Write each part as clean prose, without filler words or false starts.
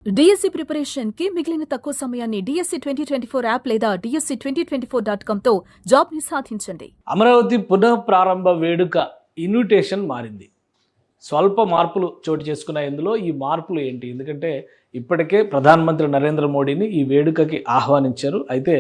DSC preparation కి మిగిలిన తక్కువ సమయాన్ని డిఎస్సి 2024 యాప్ లేదా DSC2024.com తో జాబ్ ని సాధించండి. అమరావతి పునః ప్రారంభ వేడుక ఇన్విటేషన్ మారింది. స్వల్ప మార్పులు చోటు చేసుకున్న ఇందులో ఈ మార్పులు ఏంటి? ఎందుకంటే ఇప్పటికే ప్రధానమంత్రి నరేంద్ర మోడీని ఈ వేడుకకి ఆహ్వానించారు. అయితే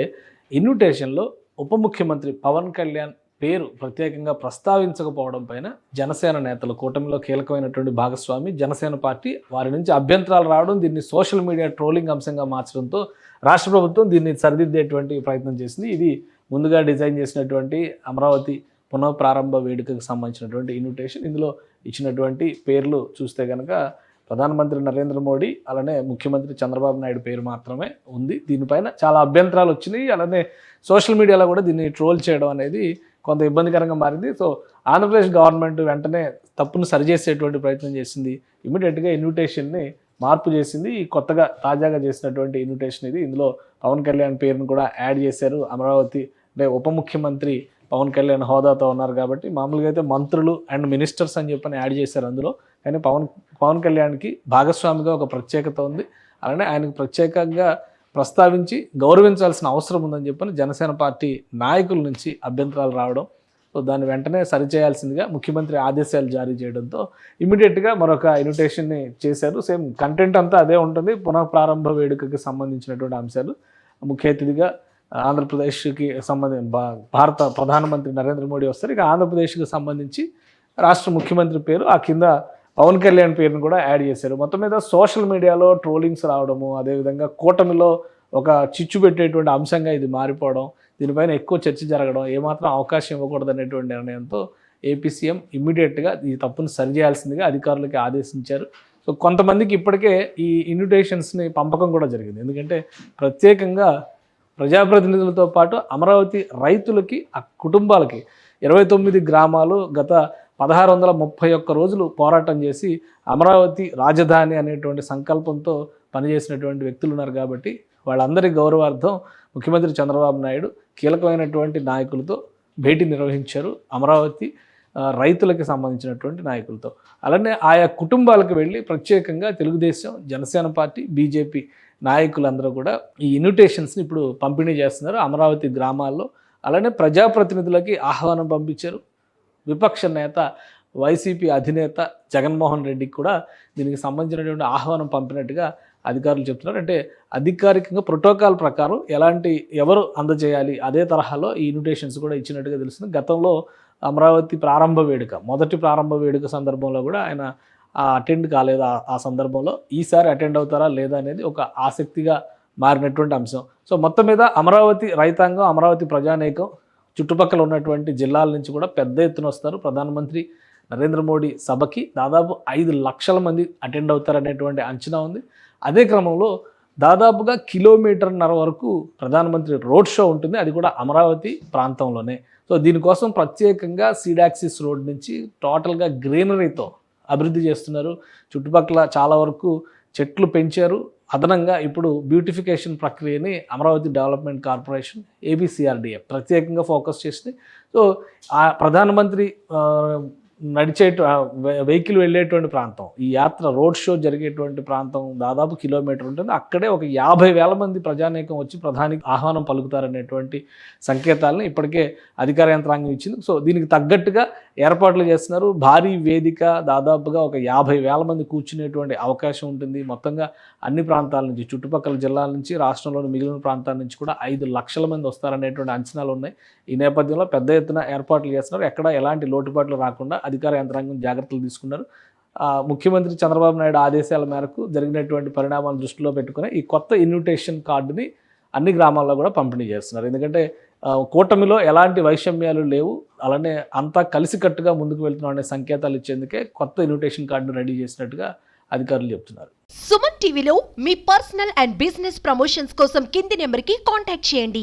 ఇన్విటేషన్లో ఉప ముఖ్యమంత్రి పవన్ కళ్యాణ్ పేరు ప్రత్యేకంగా ప్రస్తావించకపోవడం పైన జనసేన నేతలు, కూటమిలో కీలకమైనటువంటి భాగస్వామి జనసేన పార్టీ, వారి నుంచి అభ్యంతరాలు రావడం, దీన్ని సోషల్ మీడియా ట్రోలింగ్ అంశంగా మార్చడంతో రాష్ట్ర ప్రభుత్వం దీన్ని సరిదిద్దేటువంటి ప్రయత్నం చేసింది. ఇది ముందుగా డిజైన్ చేసినటువంటి అమరావతి పునః ప్రారంభ వేడుకకు సంబంధించినటువంటి ఇన్విటేషన్. ఇందులో ఇచ్చినటువంటి పేర్లు చూస్తే కనుక ప్రధానమంత్రి నరేంద్ర మోడీ, అలానే ముఖ్యమంత్రి చంద్రబాబు నాయుడు పేరు మాత్రమే ఉంది. దీనిపైన చాలా అభ్యంతరాలు వచ్చినాయి. అలానే సోషల్ మీడియాలో కూడా దీన్ని ట్రోల్ చేయడం అనేది కొంత ఇబ్బందికరంగా మారింది. సో ఆంధ్రప్రదేశ్ గవర్నమెంట్ వెంటనే తప్పును సరిచేసేటువంటి ప్రయత్నం చేసింది. ఇమీడియట్గా ఇన్విటేషన్ని మార్పు చేసింది. ఈ కొత్తగా తాజాగా చేసినటువంటి ఇన్విటేషన్ ఇది. ఇందులో పవన్ కళ్యాణ్ పేరును కూడా యాడ్ చేశారు. అమరావతి అంటే ఉప ముఖ్యమంత్రి పవన్ కళ్యాణ్ హోదాతో ఉన్నారు కాబట్టి మామూలుగా అయితే మంత్రులు అండ్ మినిస్టర్స్ అని చెప్పని యాడ్ చేశారు అందులో. కానీ పవన్ కళ్యాణ్కి భాగస్వామిగా ఒక ప్రత్యేకత ఉంది. అలానే ఆయనకు ప్రత్యేకంగా ప్రస్తావించి గౌరవించాల్సిన అవసరం ఉందని చెప్పని జనసేన పార్టీ నాయకుల నుంచి అభ్యంతరాలు రావడం, సో దాన్ని వెంటనే సరిచేయాల్సిందిగా ముఖ్యమంత్రి ఆదేశాలు జారీ చేయడంతో ఇమీడియట్గా మరొక ఇన్విటేషన్ని చేశారు. సేమ్ కంటెంట్ అంతా అదే ఉంటుంది. పునః ప్రారంభ వేడుకకి సంబంధించినటువంటి అంశాలు. ముఖ్య అతిథిగా ఆంధ్రప్రదేశ్కి భారత ప్రధానమంత్రి నరేంద్ర మోడీ వస్తారు. ఇక ఆంధ్రప్రదేశ్కి సంబంధించి రాష్ట్ర ముఖ్యమంత్రి పేరు, ఆ కింద పవన్ కళ్యాణ్ పేరును కూడా యాడ్ చేశారు. మొత్తం మీద సోషల్ మీడియాలో ట్రోలింగ్స్ రావడము, అదేవిధంగా కూటమిలో ఒక చిచ్చు పెట్టేటువంటి అంశంగా ఇది మారిపోవడం, దీనిపైన ఎక్కువ చర్చ జరగడం, ఏమాత్రం అవకాశం ఇవ్వకూడదు అనేటువంటి నిర్ణయంతో ఏపీ సీఎం ఇమ్మీడియట్గా ఈ తప్పును సరిచేయాల్సిందిగా అధికారులకి ఆదేశించారు. సో కొంతమందికి ఇప్పటికే ఈ ఇన్విటేషన్స్ని పంపకం కూడా జరిగింది. ఎందుకంటే ప్రత్యేకంగా ప్రజాప్రతినిధులతో పాటు అమరావతి రైతులకి, ఆ కుటుంబాలకి 29 గ్రామాలు గత 1631 రోజులు పోరాటం చేసి అమరావతి రాజధాని అనేటువంటి సంకల్పంతో పనిచేసినటువంటి వ్యక్తులు ఉన్నారు. కాబట్టి వాళ్ళందరి గౌరవార్థం ముఖ్యమంత్రి చంద్రబాబు నాయుడు కీలకమైనటువంటి నాయకులతో భేటీ నిర్వహించారు, అమరావతి రైతులకి సంబంధించినటువంటి నాయకులతో. అలానే ఆయా కుటుంబాలకు వెళ్ళి ప్రత్యేకంగా తెలుగుదేశం, జనసేన పార్టీ, బీజేపీ నాయకులందరూ కూడా ఈ ఇన్విటేషన్స్ని ఇప్పుడు పంపిణీ చేస్తున్నారు అమరావతి గ్రామాల్లో. అలానే ప్రజాప్రతినిధులకి ఆహ్వానం పంపించారు. విపక్ష నేత, వైసీపీ అధినేత జగన్మోహన్ రెడ్డికి కూడా దీనికి సంబంధించినటువంటి ఆహ్వానం పంపినట్టుగా అధికారులు చెప్తున్నారు. అంటే అధికారికంగా ప్రోటోకాల్ ప్రకారం ఎవరు అందజేయాలి అదే తరహాలో ఈ ఇన్విటేషన్స్ కూడా ఇచ్చినట్టుగా తెలుస్తుంది. గతంలో అమరావతి ప్రారంభ వేడుక, మొదటి ప్రారంభ వేడుక సందర్భంలో కూడా ఆయన అటెండ్ కాలేదు. ఆ సందర్భంలో ఈసారి అటెండ్ అవుతారా లేదా అనేది ఒక ఆసక్తిగా మారినటువంటి అంశం. సో మొత్తం మీద అమరావతి రైతాంగం, అమరావతి ప్రజానీకం, చుట్టుపక్కల ఉన్నటువంటి జిల్లాల నుంచి కూడా పెద్ద ఎత్తున వస్తారు. ప్రధానమంత్రి నరేంద్ర మోడీ సభకి దాదాపు 5 లక్షల మంది అటెండ్ అవుతారనేటువంటి అంచనా ఉంది. అదే క్రమంలో దాదాపుగా 1.5 కిలోమీటర్ వరకు ప్రధానమంత్రి రోడ్ షో ఉంటుంది, అది కూడా అమరావతి ప్రాంతంలోనే. సో దీనికోసం ప్రత్యేకంగా సీడాక్సిస్ రోడ్ నుంచి టోటల్గా గ్రీనరీతో అభివృద్ధి చేస్తున్నారు. చుట్టుపక్కల చాలా వరకు చెట్లు పెంచారు. అదనంగా ఇప్పుడు బ్యూటిఫికేషన్ ప్రక్రియని అమరావతి డెవలప్మెంట్ కార్పొరేషన్, ABCRDF ప్రత్యేకంగా ఫోకస్ చేసింది. సో ఆ ప్రధానమంత్రి వెహికల్ వెళ్ళేటువంటి ప్రాంతం, ఈ యాత్ర రోడ్ షో జరిగేటువంటి ప్రాంతం దాదాపు 1 కిలోమీటర్ ఉంటుంది. అక్కడే ఒక 50,000 మంది ప్రజానీకం వచ్చి ప్రధానికి ఆహ్వానం పలుకుతారనేటువంటి సంకేతాలను ఇప్పటికే అధికార యంత్రాంగం ఇచ్చింది. సో దీనికి తగ్గట్టుగా ఏర్పాట్లు చేస్తున్నారు. భారీ వేదిక, దాదాపుగా ఒక 50,000 మంది కూర్చునేటువంటి అవకాశం ఉంటుంది. మొత్తంగా అన్ని ప్రాంతాల నుంచి, చుట్టుపక్కల జిల్లాల నుంచి, రాష్ట్రంలోని మిగిలిన ప్రాంతాల నుంచి కూడా 5 లక్షల మంది వస్తారనేటువంటి అంచనాలు ఉన్నాయి. ఈ నేపథ్యంలో పెద్ద ఎత్తున ఏర్పాట్లు చేస్తున్నారు. ఎక్కడ ఎలాంటి లోటుపాట్లు రాకుండా అధికార యంత్రాంగం జాగ్రత్తలు తీసుకున్నారు. ముఖ్యమంత్రి చంద్రబాబు నాయుడు ఆదేశాల మేరకు జరిగినటువంటి పరిణామాలను దృష్టిలో పెట్టుకుని ఈ కొత్త ఇన్విటేషన్ కార్డుని అన్ని గ్రామాల్లో కూడా పంపిణీ చేస్తున్నారు. ఎందుకంటే కూటమిలో ఎలాంటి వైషమ్యాలు లేవు, అలానే అంతా కలిసికట్టుగా ముందుకు వెళ్తున్నాం అనే సంకేతాలు ఇచ్చేందుకే కొత్త ఇన్విటేషన్ కార్డును రెడీ చేసినట్టుగా అధికారులు చెప్తున్నారు. సుమన్ టీవీలో మీ పర్సనల్ అండ్ బిజినెస్ ప్రమోషన్స్ కోసం కింది నెంబర్కి కాంటాక్ట్ చేయండి.